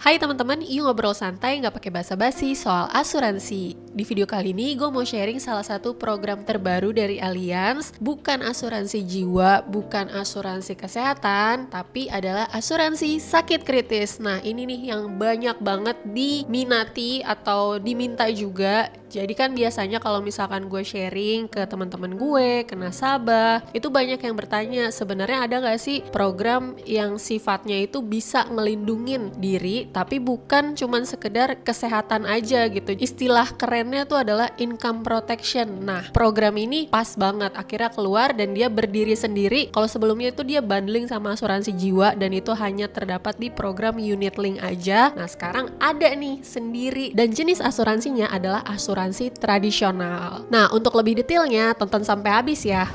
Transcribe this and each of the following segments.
Hai teman-teman, yuk ngobrol santai nggak pakai basa-basi soal asuransi. Di video kali ini gue mau sharing salah satu program terbaru dari Allianz. Bukan asuransi jiwa, bukan asuransi kesehatan, tapi adalah asuransi sakit kritis. Nah ini nih yang banyak banget diminati atau diminta juga. Jadi kan biasanya kalau misalkan gue sharing ke teman-teman gue, ke nasabah, itu banyak yang bertanya sebenarnya ada nggak sih program yang sifatnya itu bisa ngelindungin diri tapi bukan cuman sekedar kesehatan aja gitu. Istilah kerennya tuh adalah income protection. Nah program ini pas banget akhirnya keluar dan dia berdiri sendiri. Kalau sebelumnya itu dia bundling sama asuransi jiwa dan itu hanya terdapat di program unit link aja. Nah sekarang ada nih sendiri dan jenis asuransinya adalah asuransi tradisional. Nah untuk lebih detailnya tonton sampai habis ya.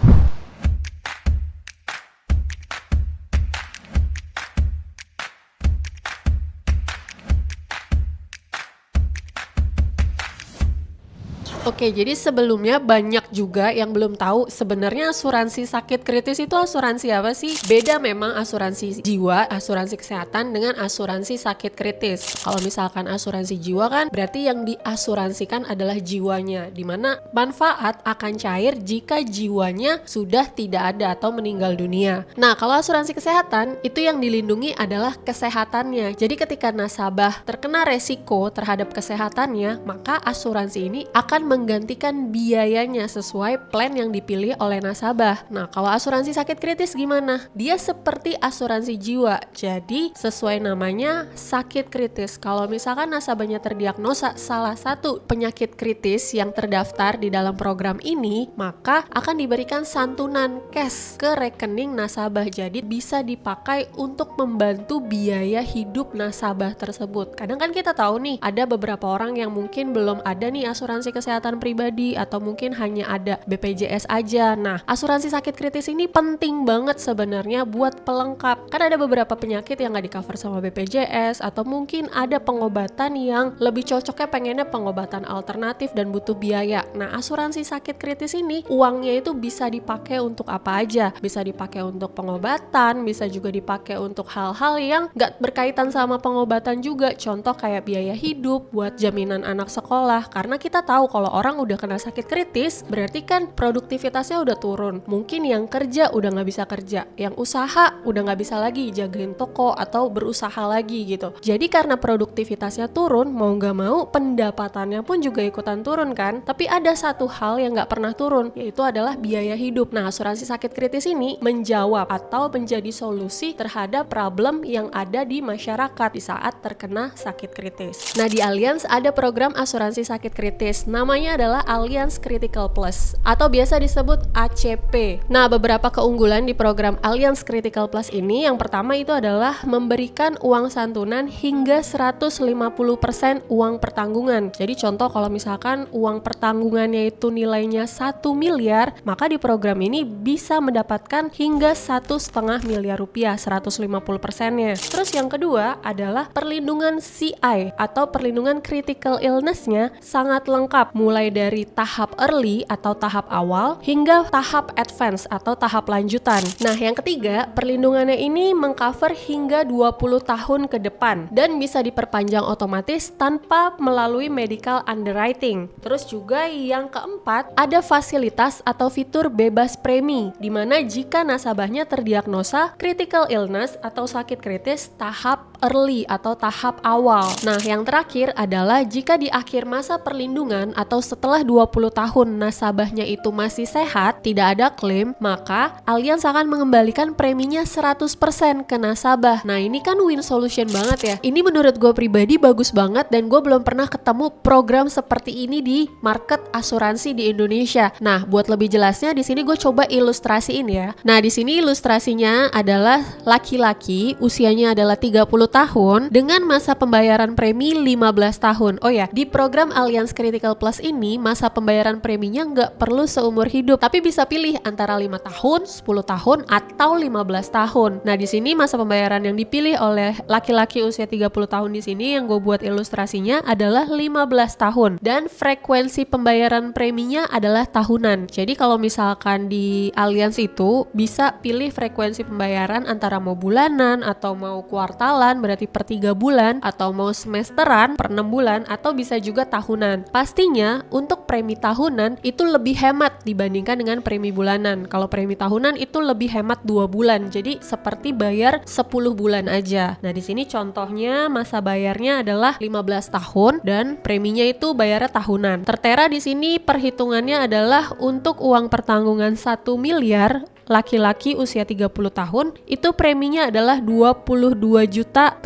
Oke, jadi sebelumnya banyak juga yang belum tahu sebenarnya asuransi sakit kritis itu asuransi apa sih? Beda memang asuransi jiwa, asuransi kesehatan dengan asuransi sakit kritis. Kalau misalkan asuransi jiwa kan berarti yang diasuransikan adalah jiwanya, dimana manfaat akan cair jika jiwanya sudah tidak ada atau meninggal dunia. Nah, kalau asuransi kesehatan itu yang dilindungi adalah kesehatannya. Jadi ketika nasabah terkena resiko terhadap kesehatannya, maka asuransi ini akan menggantikan biayanya sesuai plan yang dipilih oleh nasabah. Nah, kalau asuransi sakit kritis gimana? Dia seperti asuransi jiwa. Jadi, sesuai namanya sakit kritis. Kalau misalkan nasabahnya terdiagnosa salah satu penyakit kritis yang terdaftar di dalam program ini, maka akan diberikan santunan cash ke rekening nasabah. Jadi, bisa dipakai untuk membantu biaya hidup nasabah tersebut. Kadang kan kita tahu nih, ada beberapa orang yang mungkin belum ada nih asuransi kesehatan pribadi atau mungkin hanya ada BPJS aja. Nah, asuransi sakit kritis ini penting banget sebenarnya buat pelengkap. Kan ada beberapa penyakit yang nggak di-cover sama BPJS atau mungkin ada pengobatan yang lebih cocoknya pengennya pengobatan alternatif dan butuh biaya. Nah, asuransi sakit kritis ini uangnya itu bisa dipakai untuk apa aja. Bisa dipakai untuk pengobatan, bisa juga dipakai untuk hal-hal yang nggak berkaitan sama pengobatan juga. Contoh kayak biaya hidup, buat jaminan anak sekolah. Karena kita tahu kalau orang udah kena sakit kritis, berarti kan produktivitasnya udah turun. Mungkin yang kerja udah nggak bisa kerja, yang usaha udah nggak bisa lagi jagain toko atau berusaha lagi gitu. Jadi karena produktivitasnya turun, mau nggak mau pendapatannya pun juga ikutan turun kan. Tapi ada satu hal yang nggak pernah turun, yaitu adalah biaya hidup. Nah, asuransi sakit kritis ini menjawab atau menjadi solusi terhadap problem yang ada di masyarakat di saat terkena sakit kritis. Nah, di Allianz ada program asuransi sakit kritis. Namanya adalah Allianz Critical Plus atau biasa disebut ACP. Nah, beberapa keunggulan di program Allianz Critical Plus ini, yang pertama itu adalah memberikan uang santunan hingga 150% uang pertanggungan. Jadi contoh kalau misalkan uang pertanggungannya itu nilainya 1 miliar, maka di program ini bisa mendapatkan hingga 1,5 miliar rupiah, 150%-nya. Terus yang kedua adalah perlindungan CI atau perlindungan critical illness-nya sangat lengkap, mulai dari tahap early atau tahap awal hingga tahap advance atau tahap lanjutan. Nah, yang ketiga, perlindungannya ini mengcover hingga 20 tahun ke depan dan bisa diperpanjang otomatis tanpa melalui medical underwriting. Terus juga yang keempat, ada fasilitas atau fitur bebas premi, di mana jika nasabahnya terdiagnosa critical illness atau sakit kritis tahap early atau tahap awal. Nah, yang terakhir adalah jika di akhir masa perlindungan atau setelah 20 tahun nasabahnya itu masih sehat, tidak ada klaim, maka Allianz akan mengembalikan preminya 100% ke nasabah. Nah, ini kan win solution banget ya. Ini menurut gue pribadi bagus banget dan gue belum pernah ketemu program seperti ini di market asuransi di Indonesia. Nah, buat lebih jelasnya di sini gue coba ilustrasiin ya. Nah, di sini ilustrasinya adalah laki-laki, usianya adalah 30 tahun dengan masa pembayaran premi 15 tahun. Oh ya, di program Allianz Critical Plus ini masa pembayaran preminya nggak perlu seumur hidup, tapi bisa pilih antara 5 tahun, 10 tahun, atau 15 tahun. Nah, di sini masa pembayaran yang dipilih oleh laki-laki usia 30 tahun di sini yang gue buat ilustrasinya adalah 15 tahun. Dan frekuensi pembayaran preminya adalah tahunan. Jadi kalau misalkan di Allianz itu bisa pilih frekuensi pembayaran antara mau bulanan atau mau kuartalan, berarti per 3 bulan, atau mau semesteran per 6 bulan, atau bisa juga tahunan. Pastinya untuk premi tahunan itu lebih hemat dibandingkan dengan premi bulanan. Kalau premi tahunan itu lebih hemat 2 bulan. Jadi seperti bayar 10 bulan aja. Nah, di sini contohnya masa bayarnya adalah 15 tahun dan preminya itu bayarnya tahunan. Tertera di sini perhitungannya adalah untuk uang pertanggungan 1 miliar laki-laki usia 30 tahun itu preminya adalah 22.076.000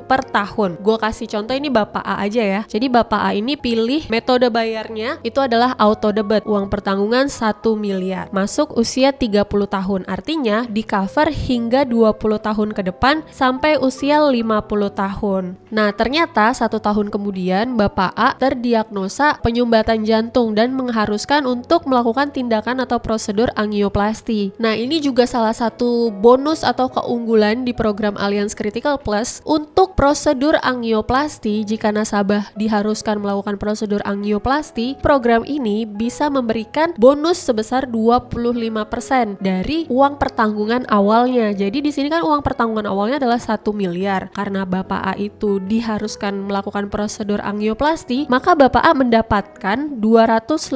per tahun. Gue kasih contoh ini Bapak A aja ya. Jadi Bapak A ini pilih metode bayarnya itu adalah auto debit, uang pertanggungan 1 miliar. Masuk usia 30 tahun. Artinya di cover hingga 20 tahun ke depan sampai usia 50 tahun. Nah, ternyata 1 tahun kemudian Bapak A terdiagnosa penyumbatan jantung dan mengharuskan untuk melakukan tindakan atau prosedur angioplasti. Nah, ini juga salah satu bonus atau keunggulan di program Allianz Critical Plus. Untuk prosedur angioplasti, jika nasabah diharuskan melakukan prosedur angioplasti, program ini bisa memberikan bonus sebesar 25% dari uang pertanggungan awalnya. Jadi di sini kan uang pertanggungan awalnya adalah 1 miliar. Karena Bapak A itu diharuskan melakukan prosedur angioplasti, maka Bapak A mendapatkan 250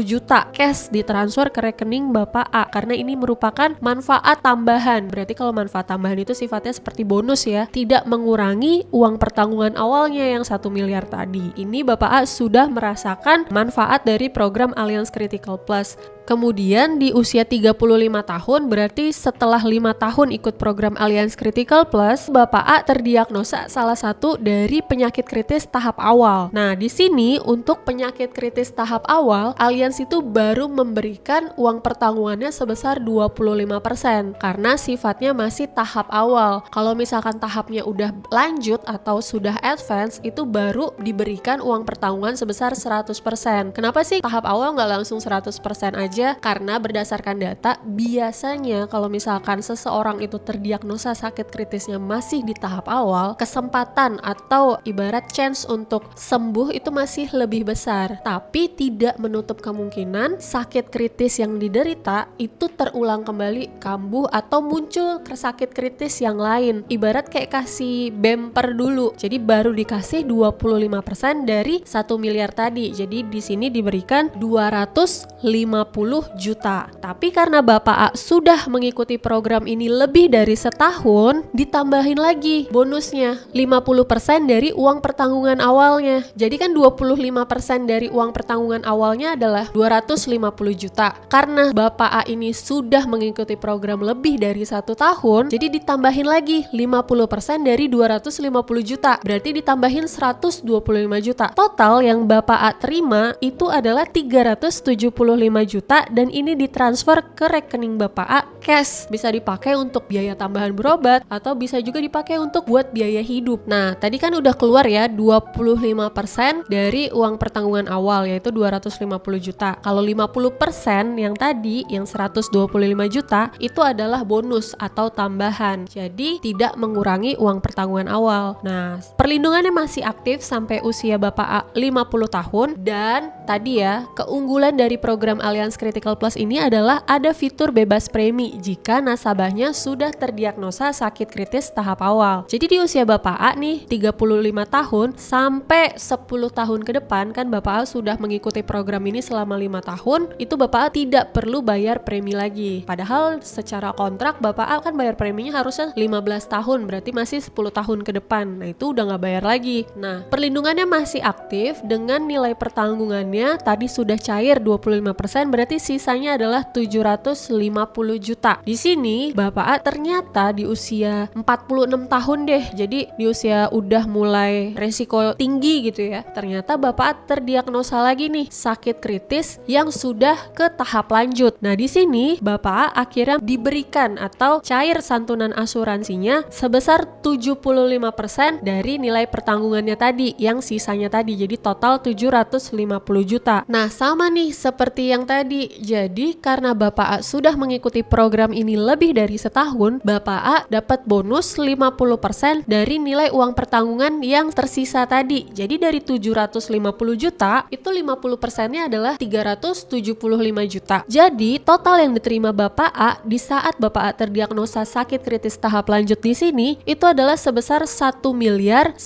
juta cash ditransfer ke rekening Bapak A. Karena ini merupakan manfaat tambahan. Berarti kalau manfaat tambahan itu sifatnya seperti bonus ya, tidak mengurangi uang pertanggungan awalnya yang 1 miliar tadi. Ini Bapak A sudah merasakan manfaat dari program Allianz Critical Plus. Kemudian di usia 35 tahun, berarti setelah 5 tahun ikut program Allianz Critical Plus, Bapak A terdiagnosa salah satu dari penyakit kritis tahap awal. Nah, di sini untuk penyakit kritis tahap awal, Allianz itu baru memberikan uang pertanggungannya sebesar 25% karena sifatnya masih tahap awal. Kalau misalkan tahapnya udah lanjut atau sudah advance, itu baru diberikan uang pertanggungan sebesar 100%. Kenapa sih tahap awal nggak langsung 100% aja? Karena berdasarkan data, biasanya kalau misalkan seseorang itu terdiagnosa sakit kritisnya masih di tahap awal, kesempatan atau ibarat chance untuk sembuh itu masih lebih besar. Tapi tidak menutup kemungkinan sakit kritis yang diderita itu terulang kembali, kambuh atau muncul sakit kritis yang lain. Ibarat kayak kasih bumper dulu. Jadi baru dikasih 25% dari 1 miliar tadi. Jadi di sini diberikan 250 juta. Tapi karena Bapak A sudah mengikuti program ini lebih dari setahun, ditambahin lagi bonusnya 50% dari uang pertanggungan awalnya. Jadi kan 25% dari uang pertanggungan awalnya adalah 250 juta. Karena Bapak A ini sudah mengikuti program lebih dari 1 tahun, jadi ditambahin lagi 50% dari 250 juta. Berarti ditambahin 125 juta. Total yang Bapak A terima itu adalah 375 juta dan ini ditransfer ke rekening Bapak A cash. Bisa dipakai untuk biaya tambahan berobat atau bisa juga dipakai untuk buat biaya hidup. Nah, tadi kan udah keluar ya 25% dari uang pertanggungan awal yaitu 250 juta. Kalau 50% yang tadi yang 125 juta itu adalah bonus atau tambahan. Jadi tidak mengurangi uang pertanggungan awal. Nah, perlindungannya masih aktif sampai usia Bapak A 50 tahun dan tadi ya keunggulan dari program Allianz Critical Plus ini adalah ada fitur bebas premi jika nasabahnya sudah terdiagnosa sakit kritis tahap awal. Jadi di usia Bapak A nih 35 tahun sampai 10 tahun ke depan kan Bapak A sudah mengikuti program ini selama 5 tahun, itu Bapak A tidak perlu bayar premi lagi. Padahal secara kontrak Bapak A kan bayar preminya harusnya 15 tahun, berarti masih 10 tahun ke depan. Nah, itu udah nggak bayar lagi. Nah, perlindungannya masih aktif dengan nilai pertanggungannya tadi sudah cair 25%, berarti berarti sisanya adalah 750 juta. Di sini Bapak A ternyata di usia 46 tahun deh. Jadi di usia udah mulai resiko tinggi gitu ya. Ternyata Bapak A terdiagnosa lagi nih sakit kritis yang sudah ke tahap lanjut. Nah, di sini Bapak A akhirnya diberikan atau cair santunan asuransinya sebesar 75% dari nilai pertanggungannya tadi yang sisanya tadi. Jadi total 750 juta. Nah, sama nih seperti yang tadi. Jadi karena Bapak A sudah mengikuti program ini lebih dari setahun, Bapak A dapat bonus 50% dari nilai uang pertanggungan yang tersisa tadi. Jadi dari 750 juta, itu 50%-nya adalah 375 juta. Jadi total yang diterima Bapak A di saat Bapak A terdiagnosa sakit kritis tahap lanjut di sini itu adalah sebesar 1.125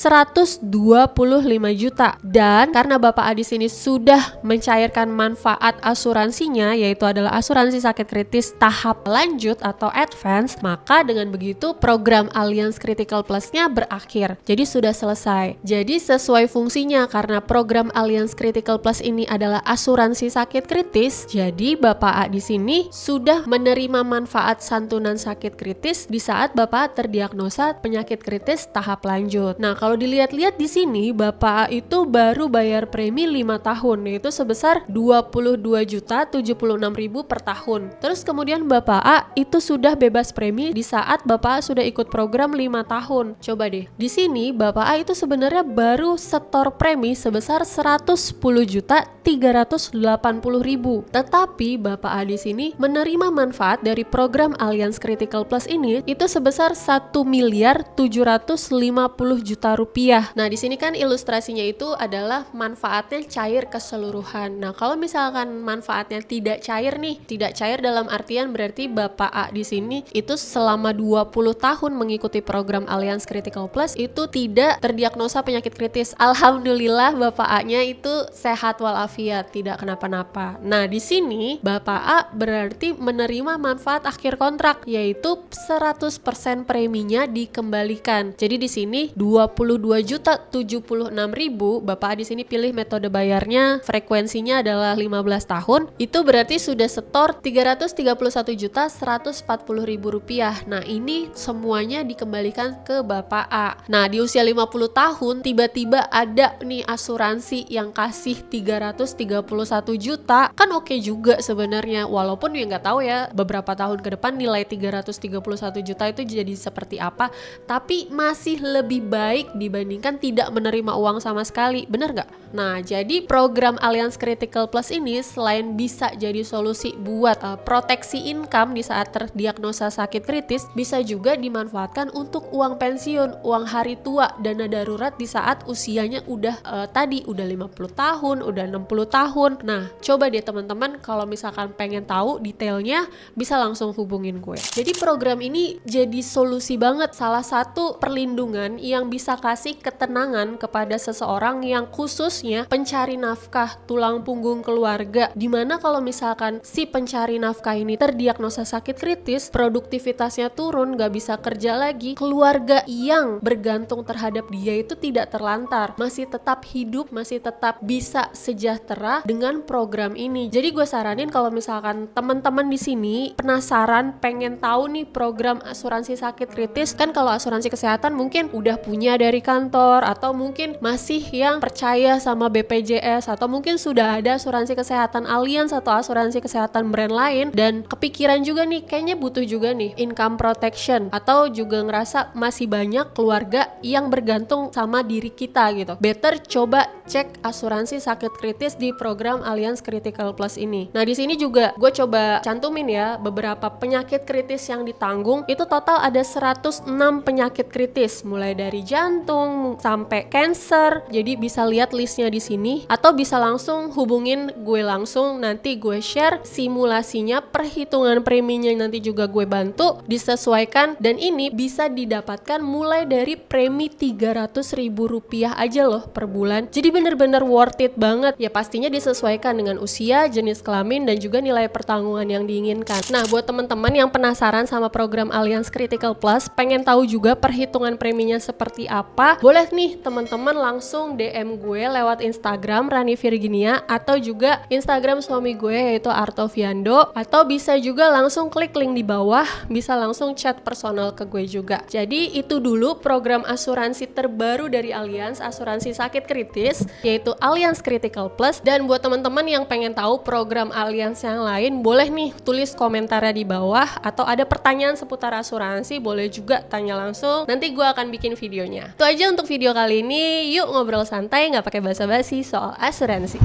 juta. Dan karena Bapak A di sini sudah mencairkan manfaat asuransinya, yaitu adalah asuransi sakit kritis tahap lanjut atau advance, maka dengan begitu program Allianz Critical Plus-nya berakhir. Jadi sudah selesai. Jadi sesuai fungsinya, karena program Allianz Critical Plus ini adalah asuransi sakit kritis, jadi Bapak A di sini sudah menerima manfaat santunan sakit kritis di saat Bapak A terdiagnosa penyakit kritis tahap lanjut. Nah, kalau dilihat-lihat di sini Bapak A itu baru bayar premi 5 tahun, yaitu sebesar 22.076.000 per tahun. Terus kemudian Bapak A itu sudah bebas premi di saat Bapak A sudah ikut program 5 tahun. Coba deh, di sini Bapak A itu sebenarnya baru setor premi sebesar 110.380.000. Tetapi Bapak A di sini menerima manfaat dari program Allianz Critical Plus ini itu sebesar 1.750 juta rupiah. Nah, di sini kan ilustrasinya itu adalah manfaatnya cair keseluruhan. Nah, kalau misalkan manfaatnya tidak cair nih, tidak cair dalam artian berarti Bapak A di sini itu selama 20 tahun mengikuti program Allianz Critical Plus itu tidak terdiagnosa penyakit kritis. Alhamdulillah Bapak A-nya itu sehat walafiat, tidak kenapa-napa. Nah, di sini Bapak A berarti menerima manfaat akhir kontrak, yaitu 100% preminya dikembalikan. Jadi di sini 22.076.000, Bapak A di sini pilih metode bayarnya, frekuensinya adalah 15 tahun. Itu berarti sudah setor 331.140.000 rupiah. Nah, ini semuanya dikembalikan ke Bapak A. Nah, di usia 50 tahun tiba-tiba ada nih asuransi yang kasih 331 juta, kan oke juga sebenarnya. Walaupun ya nggak tahu ya beberapa tahun ke depan nilai 331 juta itu jadi seperti apa, tapi masih lebih baik dibandingkan tidak menerima uang sama sekali, bener nggak? Nah, jadi program Allianz Critical Plus ini selain bisa jadi solusi buat proteksi income di saat terdiagnosa sakit kritis, bisa juga dimanfaatkan untuk uang pensiun, uang hari tua, dana darurat di saat usianya udah tadi udah 50 tahun, udah 60 tahun. Nah, coba deh teman-teman kalau misalkan pengen tahu detailnya bisa langsung hubungin gue. Jadi program ini jadi solusi banget, salah satu perlindungan yang bisa kasih ketenangan kepada seseorang yang khususnya pencari nafkah, tulang punggung keluarga, dimana kalau misalkan si pencari nafkah ini terdiagnosa sakit kritis, produktivitasnya turun, gak bisa kerja lagi, keluarga yang bergantung terhadap dia itu tidak terlantar, masih tetap hidup, masih tetap bisa sejahtera dengan program ini. Jadi gue saranin kalau misalkan teman-teman di sini penasaran pengen tahu nih program asuransi sakit kritis, kan kalau asuransi kesehatan mungkin udah punya dari kantor, atau mungkin masih yang percaya sama BPJS, atau mungkin sudah ada asuransi kesehatan Allianz atau asuransi kesehatan brand lain, dan kepikiran juga nih kayaknya butuh juga nih income protection, atau juga ngerasa masih banyak keluarga yang bergantung sama diri kita gitu. Better coba cek asuransi sakit kritis di program Allianz Critical Plus ini. Nah, di sini juga gue coba cantumin ya beberapa penyakit kritis yang ditanggung. Itu total ada 106 penyakit kritis, mulai dari jantung sampai cancer. Jadi bisa lihat listnya di sini, atau bisa langsung hubungin gue langsung, nanti gue share simulasinya, perhitungan preminya nanti juga gue bantu disesuaikan, dan ini bisa didapatkan mulai dari premi 300.000 rupiah aja loh per bulan. Jadi bener-bener worth it banget. Ya pastinya disesuaikan dengan usia, jenis kelamin, dan juga nilai pertanggungan yang diinginkan. Nah, buat teman-teman yang penasaran sama program Allianz Critical Plus, pengen tahu juga perhitungan preminya seperti apa, boleh nih teman-teman langsung DM gue lewat Instagram Rani Virginia, atau juga Instagram suami gue yaitu Artoviando, atau bisa juga langsung klik link di bawah, bisa langsung chat personal ke gue juga. Jadi itu dulu program asuransi terbaru dari Allianz, asuransi sakit kritis, yaitu Allianz Critical Plus. Dan buat teman-teman yang pengen tahu program Allianz yang lain, boleh nih tulis komentarnya di bawah, atau ada pertanyaan seputar asuransi boleh juga tanya langsung, nanti gue akan bikin videonya. Itu aja untuk video kali ini, yuk ngobrol santai nggak pakai basa-basi soal asuransi.